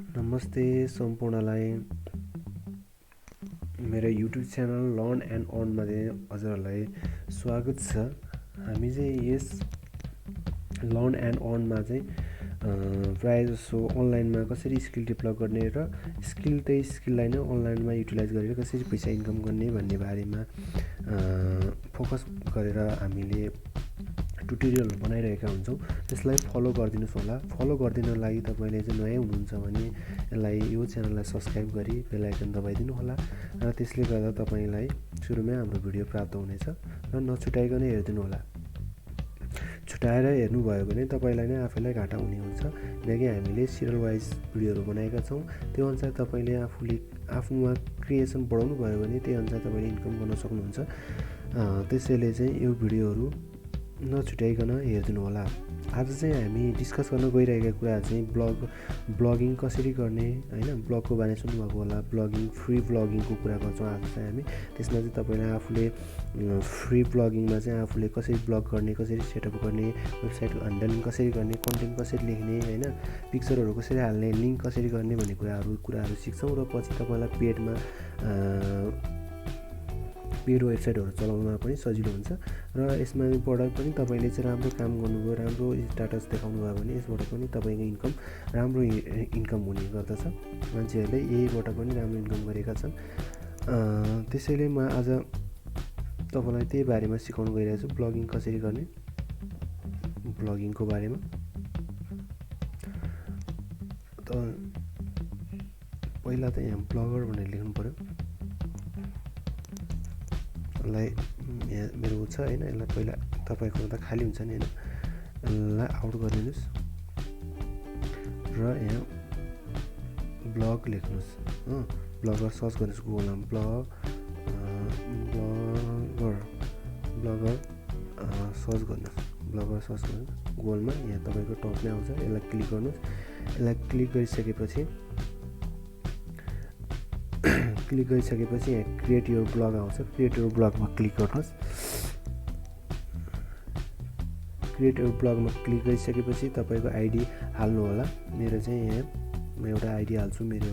नमस्ते सम्पूर्णलाई मेरो YouTube channel learn and अर्नमा हजुरहरूलाई स्वागत छ। हामी चाहिँ यस लर्न एन्ड अर्नमा चाहिँ प्रायः जसो अनलाइनमा कसरी स्किल डेभलप गर्ने र स्किललाई नै अनलाइनमा युटिलाइज गरेर कसरी पैसा इन्कम गर्ने भन्ने बारेमा फोकस गरेर हामीले ट्युटोरियलहरू बनाइरहेका हुन्छौँ। त्यसलाई फलो गरिदिनुहोस् होला। फलो गरिदिनको लागि तपाईँले चाहिँ नयाँ हुनुहुन्छ भने यसलाई यो च्यानललाई सब्सक्राइब गरी बेल आइकन दबाइदिनु होला र त्यसले गर्दा तपाईँलाई सुरुमै हाम्रो भिडियो प्राप्त हुनेछ र नछुटाइकन हेरिदिनु होला। छुटाएर हेर्नुभयो भने तपाईँलाई नै आफैलाई घाटा हुने हुन्छ, किनकि हामीले सिरियल वाइज भिडियोहरू बनाएका छौँ। त्यो अनुसार तपाईँले आफूमा क्रिएसन बढाउनु भयो भने त्यही अनुसार तपाईँले इन्कम गर्न सक्नुहुन्छ। त्यसैले चाहिँ यो भिडियोहरू नछुटाइकन हेरिदिनु होला। आज चाहिँ हामी डिस्कस गर्न गइरहेका कुरा चाहिँ ब्लगिङ कसरी गर्ने होइन, ब्लगको बारेमा सुन्नुभएको होला। फ्री ब्लगिङको कुरा गर्छौँ आज चाहिँ हामी। त्यसमा चाहिँ तपाईँलाई आफूले फ्री ब्लगिङमा चाहिँ आफूले कसरी ब्लग गर्ने, कसरी सेटअप गर्ने, वेबसाइट ह्यान्डलिङ कसरी गर्ने, कन्टेन्ट कसरी लेख्ने होइन, पिक्चरहरू कसरी हाल्ने, लिङ्क कसरी गर्ने भन्ने कुराहरू सिक्छौँ र पछि तपाईँलाई पेड वेबसाइटहरू चलाउनमा पनि सजिलो हुन्छ र यसमाबाट पनि तपाईँले चाहिँ राम्रो काम गर्नुभयो, राम्रो स्ट्याटस देखाउनु भयो भने यसबाट पनि तपाईँको राम्रो इन्कम हुने गर्दछ। मान्छेहरूले यहीबाट पनि राम्रो इन्कम गरेका छन्। त्यसैले म आज तपाईँलाई त्यही बारेमा सिकाउनु गइरहेको छु, ब्लगिङ कसरी गर्ने, ब्लगिङको बारेमा। त पहिला त यहाँ ब्लगर भनेर लेख्नु पऱ्यो। यसलाई यहाँ मेरो छ होइन, यसलाई पहिला तपाईँको त खाली हुन्छ नि होइन, यसलाई आउट गरिदिनुहोस् र यहाँ ब्लग लेख्नुहोस् हो। ब्लगर सर्च गर्नुहोस् गुगलमा, ब्लगर सर्च गर्नुहोस्, गुगलमा यहाँ तपाईँको टपमै आउँछ। यसलाई क्लिक गर्नुहोस्। यसलाई क्लिक गरिसकेपछि यहाँ क्रिएट योर ब्लग आउँछ। क्रिएट योर ब्लगमा क्लिक गर्नुहोस्। क्रिएट योर ब्लगमा क्लिक गरिसकेपछि तपाईँको आइडी हाल्नु होला। मेरो चाहिँ यहाँ म एउटा आइडी हाल्छु। मेरो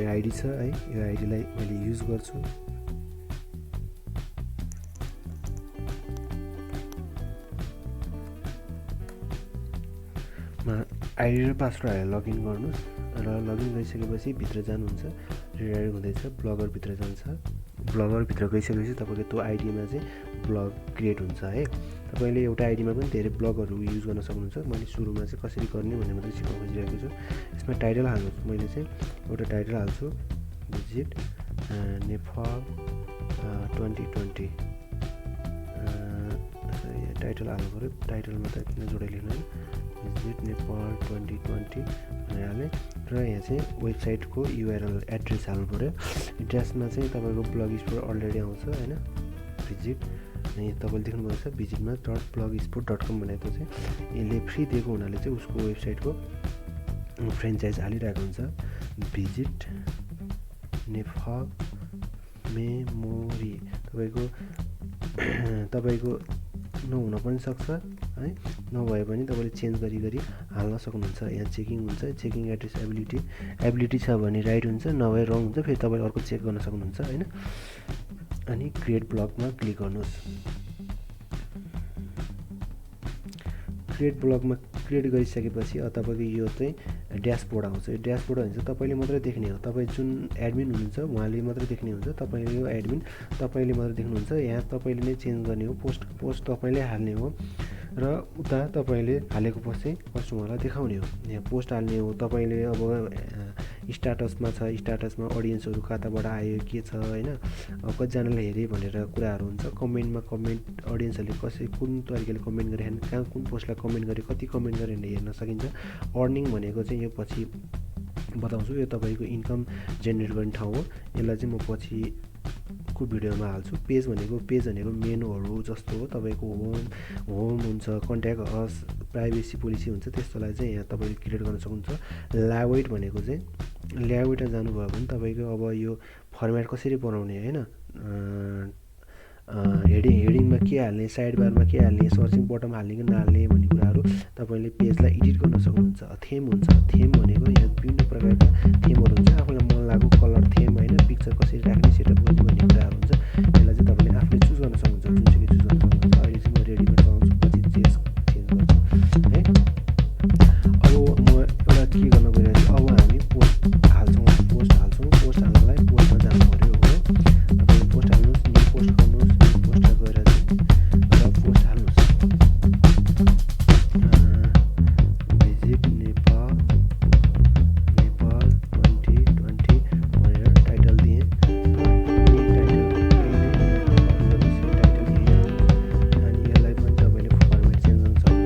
आइडी छ है, यो आइडीलाई मैले युज गर्छु। आइडी र पासवर्ड हालेर लगइन गर्नुहोस् र लगइन गरिसकेपछि भित्र जानुहुन्छ, रिडाइरेक्ट हुँदैछ, ब्लगरभित्र जान्छ। ब्लगरभित्र गइसकेपछि तपाईँको त्यो आइडीमा चाहिँ ब्लग क्रिएट हुन्छ है। तपाईँले एउटा आइडीमा पनि धेरै ब्लगहरू युज गर्न सक्नुहुन्छ। मैले सुरुमा चाहिँ कसरी गर्ने भन्ने मात्रै सिकाउन खोजिरहेको छु। यसमा टाइटल हाल्नुहोस्। मैले चाहिँ एउटा टाइटल हाल्छु, भिजिट नेपाल 2020। टाइटल हाल्नु पऱ्यो। टाइटलमा त किन जोडेर लेख्नु होइन, भिजिट नेपाल 2020 भनेर हालेँ र यहाँ चाहिँ वेबसाइटको युआरएल एड्रेस हाल्नु पऱ्यो। एड्रेसमा चाहिँ तपाईँको ब्लग स्पोर्ट अलरेडी आउँछ होइन, भिजिट अनि तपाईँले देख्नुभएको छ भिजिटमा .blogspot.com भनेको चाहिँ यसले फ्री दिएको हुनाले चाहिँ उसको वेबसाइटको फ्रेन्चाइज हालिरहेको हुन्छ। भिजिट नेपाल मेमोरी तपाईँको नहुन पनि सक्छ है, नभए पनि तपाईँले चेन्ज गरी हाल्न सक्नुहुन्छ। यहाँ चेकिङ हुन्छ, चेकिङ एड्रेस एबिलिटी छ भने राइट हुन्छ, नभए रङ हुन्छ, फेरि तपाईँले अर्को चेक गर्न सक्नुहुन्छ होइन। अनि क्रिएट ब्लगमा क्लिक गर्नुहोस्। क्रिएट ब्लगमा क्रिएट गरिसकेपछि तपाईँको यो चाहिँ ड्यासबोर्ड आउँछ। यो ड्यासबोर्ड भने चाहिँ तपाईँले मात्रै देख्ने हो। तपाईँ जुन एडमिन हुनुहुन्छ उहाँले मात्रै देख्ने हुन्छ। तपाईँले यो एडमिन तपाईँले मात्रै देख्नुहुन्छ। यहाँ तपाईँले नै चेन्ज गर्ने हो, पोस्ट तपाईँले हाल्ने हो र उता तपाईँले हालेको पोस्ट चाहिँ कस्टमरलाई देखाउने हो। यहाँ पोस्ट हाल्ने हो। तपाईँले अब स्ट्याटसमा छ, स्ट्याटसमा अडियन्सहरू कताबाट आयो के छ होइन, अब कतिजनाले हेरे भनेर कुराहरू हुन्छ। कमेन्टमा अडियन्सहरूले कुन तरिकाले कमेन्ट गरे, कहाँ कुन पोस्टलाई कमेन्ट गरे, कति कमेन्ट गरे भनेर हेर्न सकिन्छ। अर्निङ भनेको चाहिँ यो पछि बताउँछु। यो तपाईँको इन्कम जेनेरेट गर्ने ठाउँ हो। यसलाई चाहिँ म पछिको भिडियोमा हाल्छु। पेज भनेको मेनुहरू जस्तो हो। तपाईँको होम हुन्छ, कन्ट्याक्ट अस, प्राइभेसी पोलिसी हुन्छ, त्यस्तोलाई चाहिँ यहाँ तपाईँले क्रिएट गर्न सक्नुहुन्छ। ल्यावेट भनेको चाहिँ ल्यावेटमा जानुभयो भने तपाईँको अब यो फर्मेट कसरी बनाउने होइन, हेडिङमा के हाल्ने, साइड बारमा के हाल्ने, सर्चिङ बटम हाल्ने कि नहाल्ने भन्ने कुराहरू तपाईँले पेजलाई एडिट गर्न सक्नुहुन्छ। थेम हुन्छ, थेम भनेको यहाँ विभिन्न प्रकारका थेमहरू हुन्छ। आफूलाई मन लागेको कलर थेम होइन, पिक्चर कसरी राख्ने, सेटअप गर्ने भन्ने कुराहरू हुन्छ। यसलाई चाहिँ तपाईँले आफूले चुज गर्न सक्नुहुन्छ, जुनसुकै चुज गर्न सक्नुहुन्छ। अहिले चाहिँ म रेडीमा चलाउँछु, पछि चेन्ज गर्छु है। अब म एउटा के गर्न गइरहेको छु, अब हामी पोस्ट हाल्छौँ, पोस्ट हाल्नलाई पोस्टमा जानु पऱ्यो हो। तपाईँले पोस्ट हाल्नुहोस्, न्यू पोस्ट गर्नुहोस्, न्यू पोस्टमा गएर चाहिँ पोस्ट हाल्नुहोस्। भिजिट नेपाल 2020 भनेर टाइटल दिएँ। अनि यसलाई पनि तपाईँले फर्मेट चेन्ज गर्न सक्नुहुन्छ।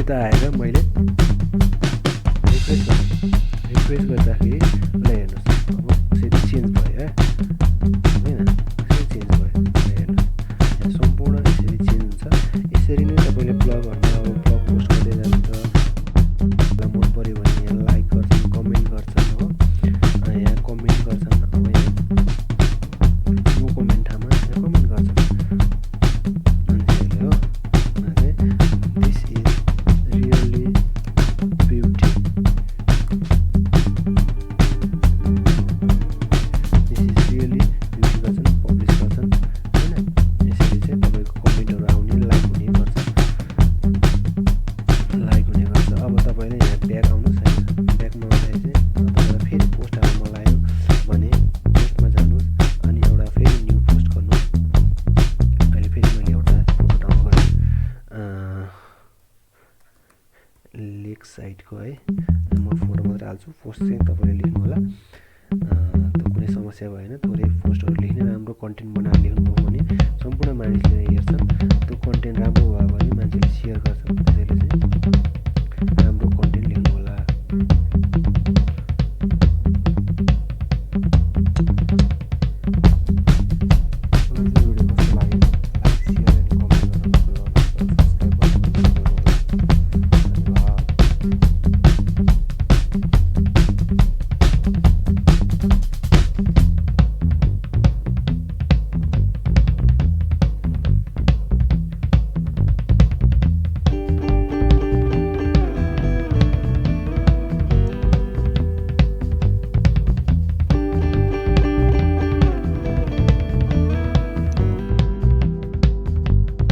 यता आएर मैले रिफ्रेस गर्दाखेरि ल हेर्नुहोस् अब कसरी चेन्ज भयो है होइन कसरी चेन्ज भयो हेर्नुहोस् यहाँ सम्पूर्ण यसरी चेन्ज हुन्छ। यसरी नै तपाईँले ब्लगहरूमा अब ब्लग पोस्ट गर्दै जानुहुन्छ। मन पऱ्यो भने यहाँ लाइक गर्छन्, कमेन्ट गर्छन् हो, यहाँ कमेन्ट गर्छन्। अब यहाँ यो कमेन्ट ठाउँमा यहाँ कमेन्ट गर्छन् मान्छेहरूले हो। This is really beauty, this is really beauty गर्छन्, पब्लिस गर्छन् होइन। यसरी चाहिँ तपाईँको कमेन्टहरू आउने, लाइक हुने गर्छ, लाइक हुने गर्छ। अब तपाईँले यहाँ ब्याक आउनुहोस् होइन, ब्याकमा आउँदाखेरि चाहिँ तपाईँलाई फेरि पोस्ट हाल्नु मन लाग्यो भने पोस्टमा जानुहोस् अनि एउटा फेरि न्यू पोस्ट गर्नुहोस्। अहिले फेरि मैले एउटा फोटो डाउनलोड गरेँ लेक साइडको है, म फोटो मात्रै हाल्छु, पोस्ट चाहिँ तपाईँले लेख्नु होला। कुनै समस्या भएन। थोरै पोस्टहरू लेख्ने, राम्रो कन्टेन्ट बनाएर लेख्नुभयो भने सम्पूर्ण मानिसले हेर्छन्। त्यो कन्टेन्ट राम्रो भयो भने मान्छेले सेयर गर्छन्। त्यसैले चाहिँ